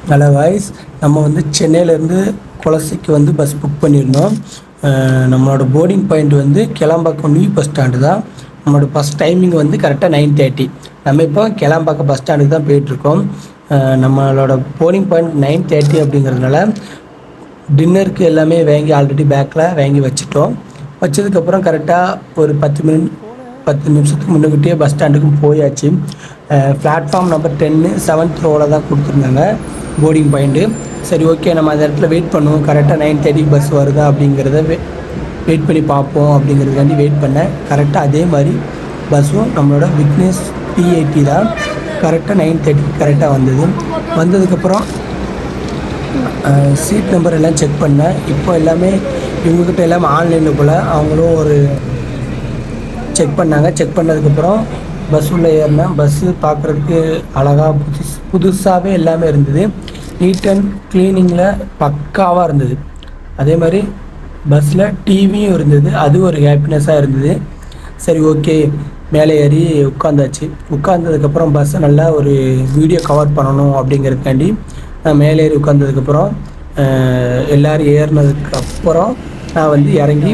Hello voice, நம்ம வந்து சென்னையிலேருந்து குளசிக்கு வந்து பஸ் புக் பண்ணியிருந்தோம். நம்மளோட போர்டிங் பாயிண்ட் வந்து கிளம்பாக்கம் நியூ பஸ் ஸ்டாண்டு தான். நம்மளோட பஸ் டைமிங் வந்து கரெக்டாக 9:30. நம்ம இப்போ கிளம்பாக்கம் பஸ் ஸ்டாண்டுக்கு தான் போயிட்டுருக்கோம். நம்மளோட போர்டிங் பாயிண்ட் 9:30 அப்படிங்கிறதுனால டின்னருக்கு எல்லாமே வாங்கி ஆல்ரெடி பேக்கில் வாங்கி வச்சுட்டோம். வச்சதுக்கப்புறம் கரெக்டாக ஒரு 10 நிமிஷத்துக்கு முன்னுக்கிட்டே பஸ் ஸ்டாண்டுக்கு போயாச்சு. பிளாட்ஃபார்ம் நம்பர் 10 7th ரோவில் தான் கொடுத்துருந்தாங்க போர்டிங் பாயிண்ட்டு. சரி, ஓகே, நம்ம அந்த இடத்துல வெயிட் பண்ணுவோம். கரெக்டாக 9:30 பஸ் வருதா அப்படிங்கிறத வெயிட் பண்ணி பார்ப்போம் அப்படிங்கிறதுக்காண்டி வெயிட் பண்ணேன். கரெக்டாக அதே மாதிரி பஸ்ஸும் நம்மளோட விக்னேஷ் P80 தான். கரெக்டாக 9:30 கரெக்டாக வந்ததுக்கப்புறம் சீட் நம்பர் எல்லாம் செக் பண்ணேன். இப்போ எல்லாமே இவங்கக்கிட்ட எல்லாமே ஆன்லைனில் போல் அவங்களும் ஒரு செக் பண்ணாங்க. செக் பண்ணதுக்கப்புறம் பஸ் உள்ளே ஏறினேன். பஸ்ஸு பார்க்குறதுக்கு அழகாக புதுசாகவே எல்லாமே இருந்தது. நீட் அண்ட் க்ளீனிங்கில் பக்காவாக இருந்தது. அதே மாதிரி பஸ்ஸில் டிவியும் இருந்தது. அது ஒரு ஹாப்பினஸ்ஸாக இருந்தது. சரி, ஓகே, மேலே ஏறி உட்காந்தாச்சு. உட்காந்ததுக்கப்புறம் பஸ்ஸை நல்லா ஒரு வீடியோ கவர் பண்ணணும் அப்படிங்கிறதுக்காண்டி நான் மேலே ஏறி உட்காந்ததுக்கப்புறம் எல்லோரும் ஏறினதுக்கப்புறம் நான் வந்து இறங்கி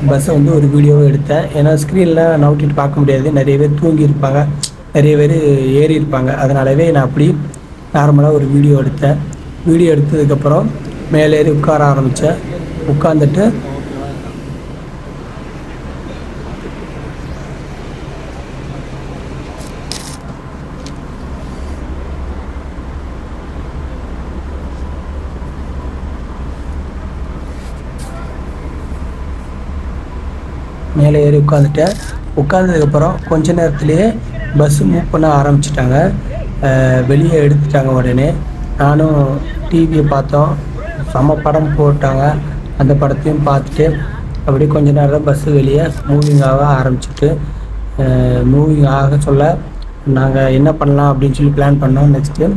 பஸ்ஸை வந்து ஒரு வீடியோவை எடுத்தேன். ஏன்னா ஸ்க்ரீனில் நவுட்டிட்டு பார்க்க முடியாது. நிறைய பேர் தூங்கியிருப்பாங்க, நிறைய பேர் ஏறி இருப்பாங்க. அதனாலவே நான் அப்படி நார்மலாக ஒரு வீடியோ எடுத்தேன். வீடியோ எடுத்ததுக்கப்புறம் மேலே ஏறி உட்கார ஆரம்பித்தேன். உட்காந்துட்டு மேலே ஏறி உட்காந்துட்டேன். உட்காந்ததுக்கப்புறம் கொஞ்ச நேரத்துலேயே பஸ்ஸு மூவ் பண்ண ஆரம்பிச்சிட்டாங்க. வெளியே எடுத்துட்டாங்க. உடனே நானும் டிவியை பார்த்தோம். செம்ம படம் போட்டாங்க. அந்த படத்தையும் பார்த்துட்டு அப்படியே கொஞ்ச நேரம் பஸ்ஸு வெளியே மூவிங் ஆக ஆரம்பிச்சிட்டு மூவிங் ஆக சொல்ல நாங்கள் என்ன பண்ணலாம் அப்படின்னு சொல்லி பிளான் பண்ணோம். நெக்ஸ்ட்டு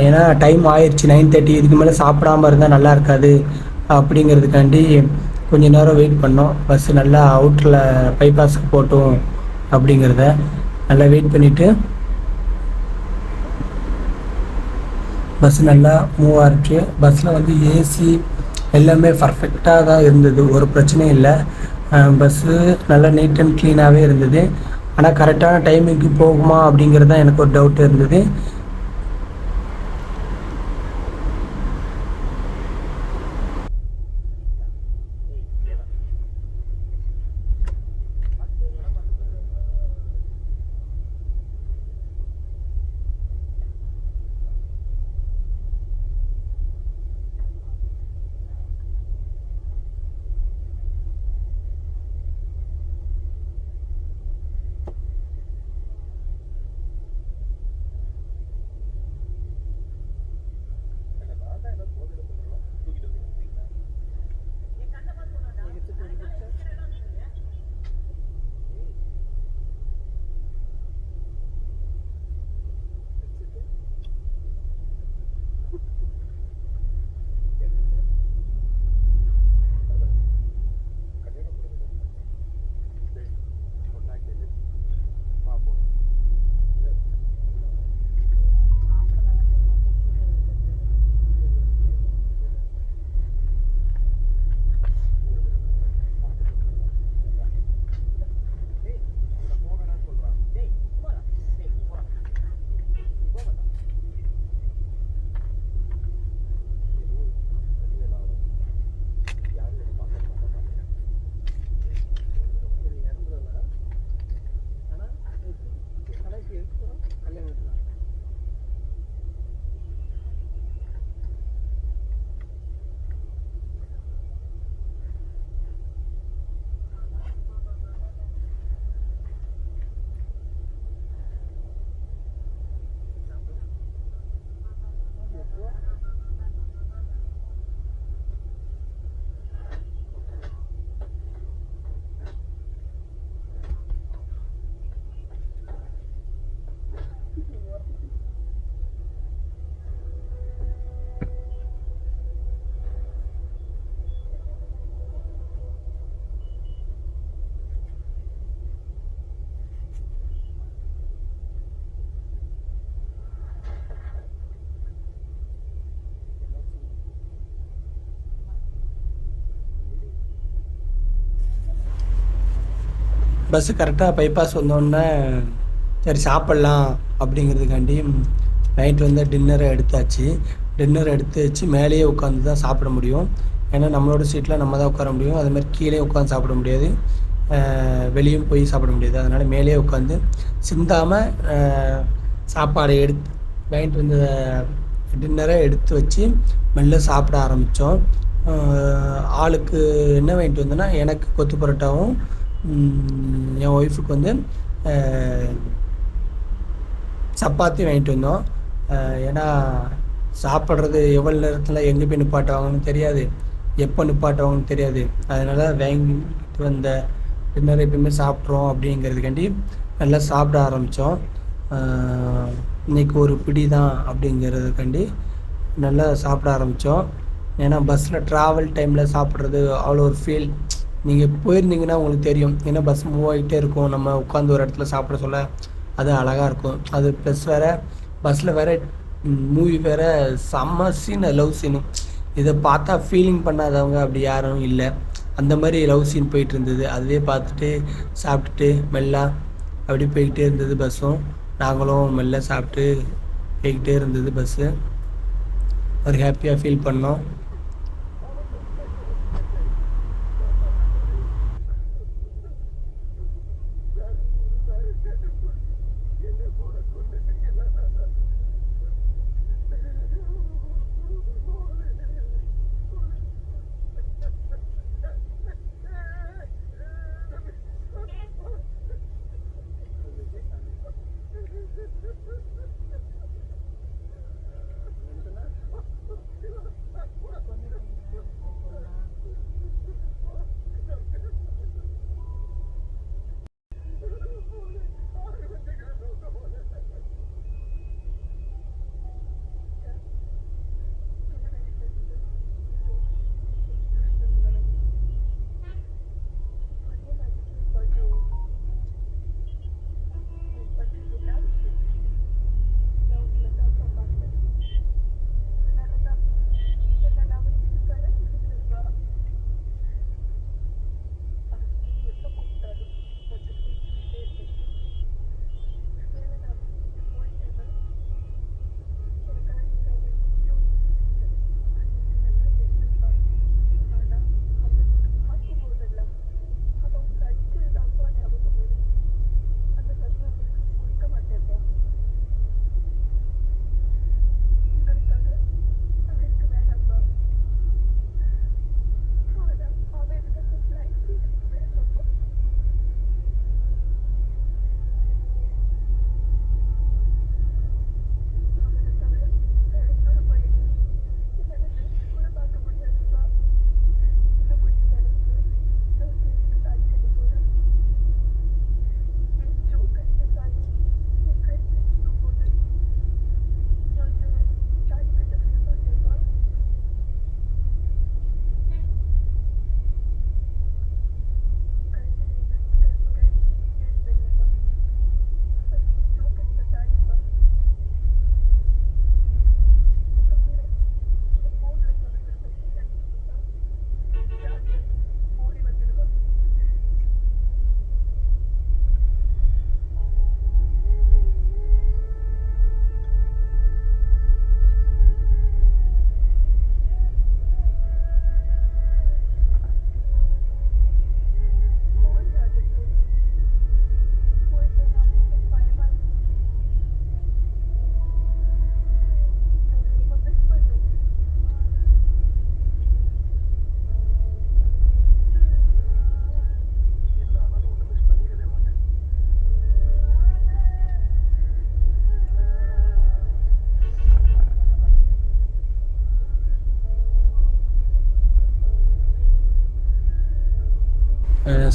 ஏன்னா டைம் ஆயிடுச்சு 9:30. இதுக்கு மேலே சாப்பிடாமல் இருந்தால் நல்லா இருக்காது அப்படிங்கிறதுக்காண்டி கொஞ்ச நேரம் வெயிட் பண்ணோம். பஸ்ஸு நல்லா அவுட்டரில் பைபாஸுக்கு போட்டோம் அப்படிங்கிறத நல்லா வெயிட் பண்ணிவிட்டு பஸ்ஸு நல்லா மூவ் ஆகிடுச்சு. பஸ்ஸில் வந்து ஏசி எல்லாமே பர்ஃபெக்டாக தான் இருந்தது. ஒரு பிரச்சனையும் இல்லை. பஸ்ஸு நல்லா நீட் அண்ட் க்ளீனாகவே இருந்தது. ஆனால் கரெக்டான டைமுக்கு போகுமா அப்படிங்கிறது தான் எனக்கு ஒரு டவுட் இருந்தது. பஸ்ஸு கரெக்டாக பைபாஸ் வந்தோடனே சரி சாப்பிட்லாம் அப்படிங்கிறதுக்காண்டி நைட்டு வந்து டின்னரை எடுத்தாச்சு. டின்னர் எடுத்து வச்சு மேலேயே உட்காந்து தான் சாப்பிட முடியும். ஏன்னா நம்மளோட சீட்டில் நம்ம தான் உட்கார முடியும். அதுமாதிரி கீழே உட்காந்து சாப்பிட முடியாது, வெளியும் போய் சாப்பிட முடியாது. அதனால் மேலேயே உட்காந்து சிந்தாமல் சாப்பாடை வாங்கிட்டு வந்த டின்னரை எடுத்து வச்சு மெல்ல சாப்பிட ஆரம்பித்தோம். ஆளுக்கு என்ன வாங்கிட்டு வந்தோன்னா, எனக்கு கொத்து பரோட்டாவும் என் ஒய்ஃபுக்கு வந்து சப்பாத்தி வாங்கிட்டு வந்தோம். ஏன்னா சாப்பிட்றது எவ்வளோ நேரத்தில் எங்கே போய் நிப்பாட்டுவாங்கன்னு தெரியாது, எப்போ நிப்பாட்டுவாங்கன்னு தெரியாது. அதனால் வாங்கிட்டு வந்த டின்னர் எப்பயுமே சாப்பிட்றோம் அப்படிங்கிறதுக்காண்டி நல்லா சாப்பிட ஆரம்பித்தோம். இன்றைக்கி ஒரு பிடி தான் அப்படிங்கிறதுக்காண்டி நல்லா சாப்பிட ஆரம்பித்தோம். ஏன்னா பஸ்ஸில் ட்ராவல் டைமில் சாப்பிட்றது அவ்வளோ ஒரு ஃபீல் நீங்கள் போயிருந்தீங்கன்னா உங்களுக்கு தெரியும். ஏன்னா பஸ் மூவ் ஆகிட்டே இருக்கும், நம்ம உட்காந்து ஒரு இடத்துல சாப்பிட சொல்ல அது அழகாக இருக்கும். அது ப்ளஸ் வேறு பஸ்ஸில் வேறு மூவி வேறு செம்ம சீன், லவ் சீனு. இதை பார்த்தா ஃபீலிங் பண்ணாதவங்க அப்படி யாரும் இல்லை. அந்த மாதிரி லவ் சீன் போயிட்டு இருந்தது. அதுவே பார்த்துட்டு சாப்பிட்டுட்டு மெல்ல அப்படி போய்கிட்டே இருந்தது பஸ்ஸும். நாங்களும் மெல்ல சாப்பிட்டு போய்கிட்டே இருந்தது பஸ்ஸு. ஒரு ஹாப்பியாக ஃபீல் பண்ணோம்.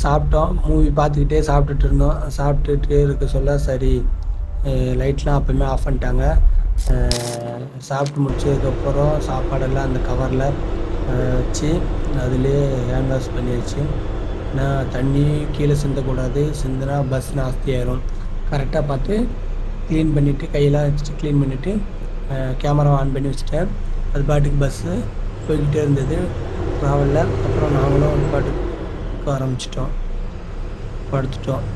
சாப்பிட்டோம். மூவி பார்த்துக்கிட்டே சாப்பிட்டுட்டு இருந்தோம். சாப்பிட்டுட்டே இருக்க சொல்ல சரி லைட்லாம் அப்போயுமே ஆஃப் பண்ணிட்டாங்க. சாப்பிட்டு முடிச்சதுக்கப்புறம் சாப்பாடெல்லாம் அந்த கவரில் வச்சு அதிலே ஹேண்ட் வாஷ் பண்ணியாச்சு. ஏன்னா தண்ணி கீழே சிந்தக்கூடாது, சிந்தினா பஸ் நாஸ்தி ஆயிரும். கரெக்டாக பார்த்து க்ளீன் பண்ணிவிட்டு கையெல்லாம் வச்சுட்டு க்ளீன் பண்ணிவிட்டு கேமரா ஆன் பண்ணி வச்சுட்டேன். அது பாட்டுக்கு பஸ்ஸு போய்கிட்டே இருந்தது ட்ராவலில். அப்புறம் நாங்களும் பாட்டுக்கு ஆரம்பிச்சிட்டோம். படுத்துட்டோம்.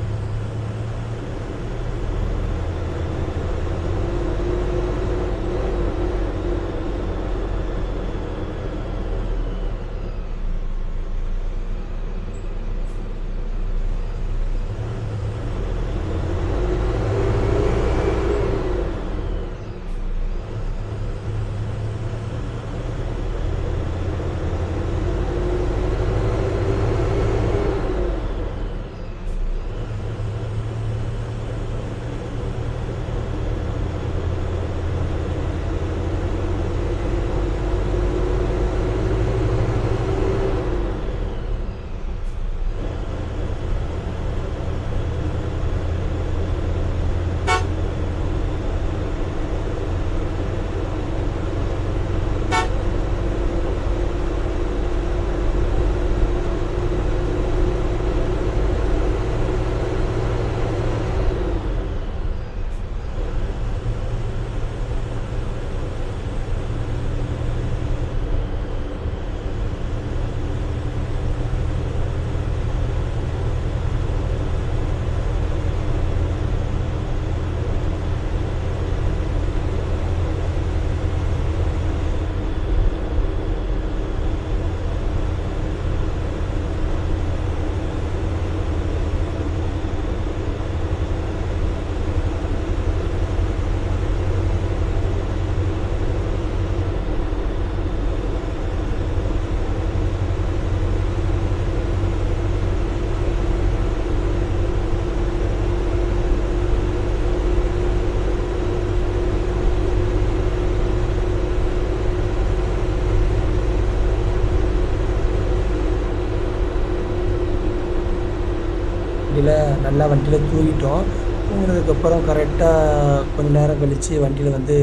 நல்லா வண்டியில் தூங்கிட்டோம். தூங்கினதுக்கப்புறம் கரெக்டாக கொஞ்ச நேரம் கழித்து வண்டியில் வந்து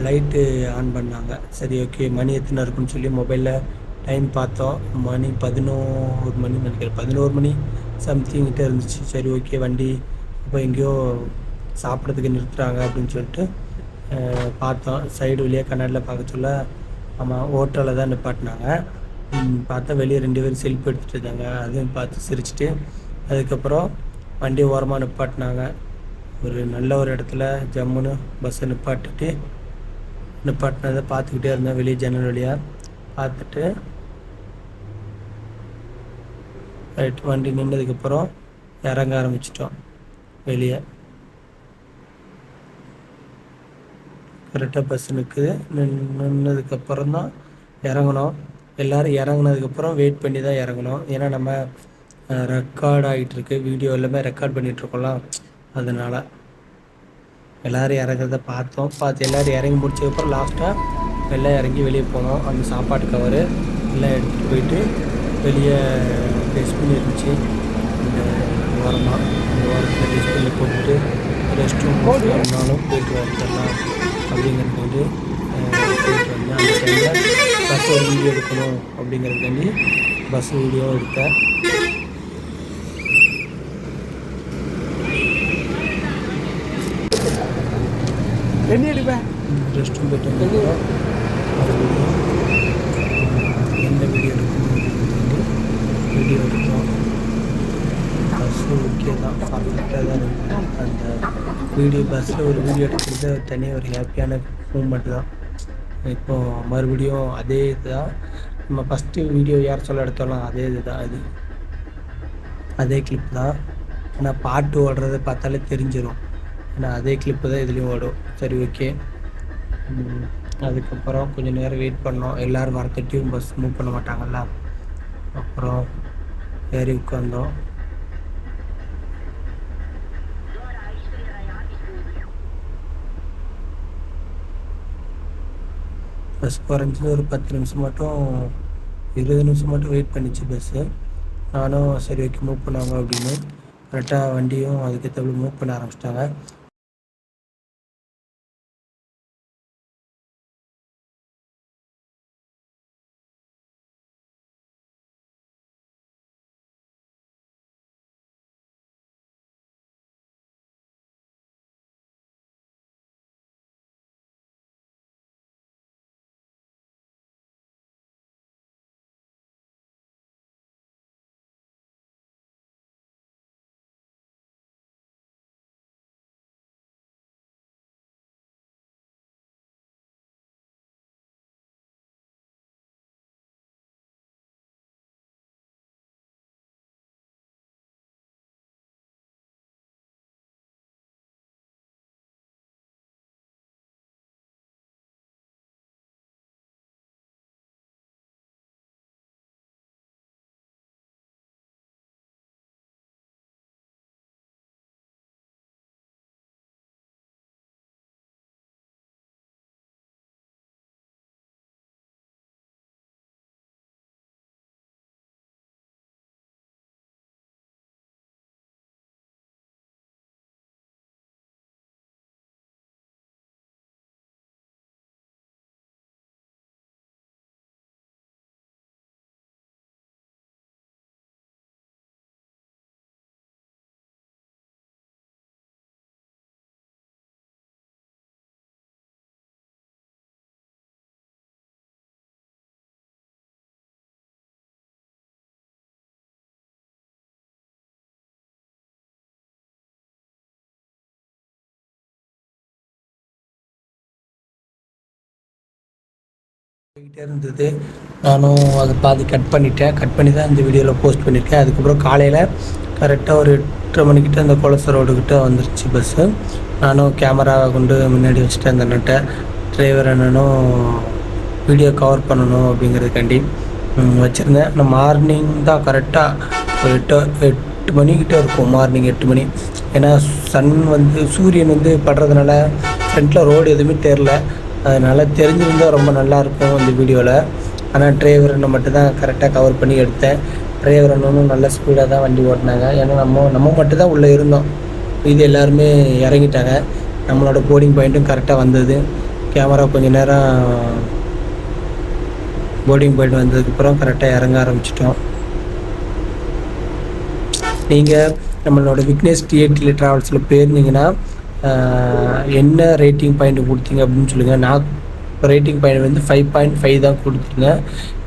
லைட்டு ஆன் பண்ணாங்க. சரி ஓகே, மணி எத்தனை இருக்குன்னு சொல்லி மொபைலில் டைம் பார்த்தோம். மணி 11 மணின்னு நினைக்கிறேன், 11 மணி சம்திங்கிட்ட இருந்துச்சு. சரி ஓகே, வண்டி இப்போ எங்கேயோ சாப்பிட்றதுக்கு நிறுத்துகிறாங்க அப்படின்னு சொல்லிட்டு பார்த்தோம். சைடு வழியாக கண்ணாடியில் பார்க்க சொல்ல ஆமாம் ஹோட்டலில் தான் நிப்பாட்டினாங்க. பார்த்தா வெளியே 2 பேரும் செல்ஃபி எடுத்துகிட்டு இருந்தாங்க. அதையும் பார்த்து சிரிச்சிட்டு அதுக்கப்புறம் வண்டி ஓரமாக நிப்பாட்டினாங்க. ஒரு நல்ல ஒரு இடத்துல ஜம்முன்னு பஸ்ஸை நிப்பாட்டினதை பார்த்துக்கிட்டே இருந்தேன். வெளியே ஜன்னல் வழியாக பார்த்துட்டு ரைட் வண்டி நின்றதுக்கப்புறம் இறங்க ஆரம்பிச்சிட்டோம். வெளியே கரெக்டாக பஸ் நிற்குது. நின்னதுக்கப்புறம் தான் இறங்கணும். எல்லோரும் இறங்குனதுக்கப்புறம் வெயிட் பண்ணி தான் இறங்கணும். ஏன்னா நம்ம ரெக்கார்ட் ஆகிட்டுருக்கு, வீடியோ எல்லாமே ரெக்கார்ட் பண்ணிகிட்ருக்கோம்லாம், அதனால் எல்லோரும் இறங்குறத பார்த்து எல்லோரும் இறங்கி முடிச்சதுக்கப்புறம் லாஸ்ட்டாக எல்லாம் இறங்கி வெளியே போனோம். அந்த சாப்பாட்டு கவரு எல்லாம் எடுத்துகிட்டு போயிட்டு வெளியே டஸ்ட்பின் இருந்துச்சு இந்த ஓரமாக, அந்த ஓரத்தில் டஸ்ட்பினில் போட்டுட்டு ரெஸ்ட் ரூம் போனாலும் போயிட்டு வந்துடலாம் அப்படிங்கிறதுக்காண்டி போயிட்டு வந்தேன். அந்த டைமில் பஸ் ஒரு வீடியோ எடுக்கணும் அப்படிங்கிறதுக்காண்டி பஸ் வீடியோ எடுத்தேன். என்ன எடுப்பேன் ரெஸ்ட் ரூம் போய்ட்டு வந்து எந்த வீடியோ எடுக்கணும் அப்படின்னு வீடியோ எடுத்தோம். பஸ்ஸு ஓகே தான், பர்ஃபெக்டாக தான் இருக்குது. அந்த வீடியோ பஸ்ஸில் ஒரு வீடியோ எடுக்கிறது தனியாக ஒரு ஹாப்பியான மூமெண்ட் தான். இப்போது மறுபடியும் அதே இதுதான், நம்ம ஃபஸ்ட்டு வீடியோ யார் சொல்ல எடுத்தோம்லாம் அதே இது தான், அதே கிளிப் தான். ஆனால் பாட்டு ஓடுறத பார்த்தாலே தெரிஞ்சிடும். ஆனால் அதே கிளிப்பு தான் இதுலேயும் ஓடும். சரி ஓகே, அதுக்கப்புறம் கொஞ்சம் நேரம் வெயிட் பண்ணோம். எல்லோரும் வரத்தட்டியும் பஸ் மூவ் பண்ண மாட்டாங்கல்ல. அப்புறம் ஏறி உட்காந்தோம். பஸ் குறைஞ்சது ஒரு 10 நிமிஷம் மட்டும் 20 நிமிஷம் மட்டும் வெயிட் பண்ணிச்சு பஸ்ஸு. நானும் சரி ஓகே மூவ் பண்ணாங்க அப்படின்னு கரெக்டாக வண்டியும் அதுக்கேற்றபடி மூவ் பண்ண ஆரம்பிச்சிட்டாங்க. போய்கிட்டே இருந்தது. நானும் அதை பாதி கட் பண்ணிட்டேன். கட் பண்ணி தான் இந்த வீடியோவில் போஸ்ட் பண்ணியிருக்கேன். அதுக்கப்புறம் காலையில் கரெக்டாக ஒரு 8:30 மணிக்கிட்ட அந்த கொலச ரோடுக்கிட்ட வந்துருச்சு பஸ்ஸு. நானும் கேமராவை கொண்டு முன்னாடி வச்சுட்டேன். அந்த நட்டை டிரைவர் அண்ணனும் வீடியோ கவர் பண்ணணும் அப்படிங்கிறதுக்காண்டி வச்சுருந்தேன். நான் மார்னிங் தான் கரெக்டாக ஒரு 8 மணிக்கிட்ட இருக்கும். மார்னிங் 8 மணி. ஏன்னா சூரியன் படுறதுனால ஃப்ரண்ட்டில் ரோடு எதுவுமே தெரில. அதனால் தெரிஞ்சிருந்தால் ரொம்ப நல்லாயிருக்கும் இந்த வீடியோவில். ஆனால் டிரைவர் அண்ணன் மட்டும்தான் கரெக்டாக கவர் பண்ணி எடுத்தேன். டிரைவர் அண்ணனும் நல்ல ஸ்பீடாக தான் வண்டி ஓட்டினாங்க. ஏன்னா நம்ம மட்டும்தான் உள்ளே இருந்தோம். இது எல்லாருமே இறங்கிட்டாங்க. நம்மளோட போர்டிங் பாயிண்ட்டும் கரெக்டாக வந்தது. கேமரா கொஞ்சம் நேரம் போர்டிங் பாயிண்ட் வந்ததுக்கப்புறம் கரெக்டாக இறங்க ஆரம்பிச்சிட்டோம். நீங்கள் நம்மளோட விக்னேஷ் டிஏடி ட்ராவல்ஸில் போயிருந்தீங்கன்னா என்ன ரேட்டிங் பாயிண்ட் கொடுத்தீங்க அப்படின்னு சொல்லுங்கள். நான் ரேட்டிங் பாயிண்ட் 5.5 தான் கொடுத்துருந்தேன்.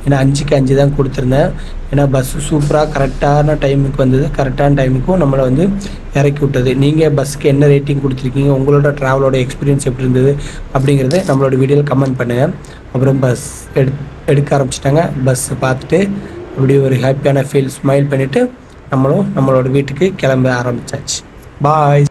ஏன்னா 5க்கு 5 தான் கொடுத்துருந்தேன். ஏன்னா பஸ்ஸு சூப்பராக கரெக்டான டைமுக்கு வந்தது. கரெக்டான டைமுக்கும் நம்மளை இறக்கி விட்டது. நீங்கள் பஸ்ஸுக்கு என்ன ரேட்டிங் கொடுத்துருக்கீங்க, உங்களோட ட்ராவலோட எக்ஸ்பீரியன்ஸ் எப்படி இருந்தது அப்படிங்கிறத நம்மளோட வீடியோவில் கமெண்ட் பண்ணுங்கள். அப்புறம் பஸ் எடுக்க ஆரம்பிச்சிட்டாங்க. பஸ்ஸை பார்த்துட்டு அப்படி ஒரு ஹாப்பியான ஸ்மைல் பண்ணிவிட்டு நம்மளோட வீட்டுக்கு கிளம்ப ஆரம்பித்தாச்சு. பாய்.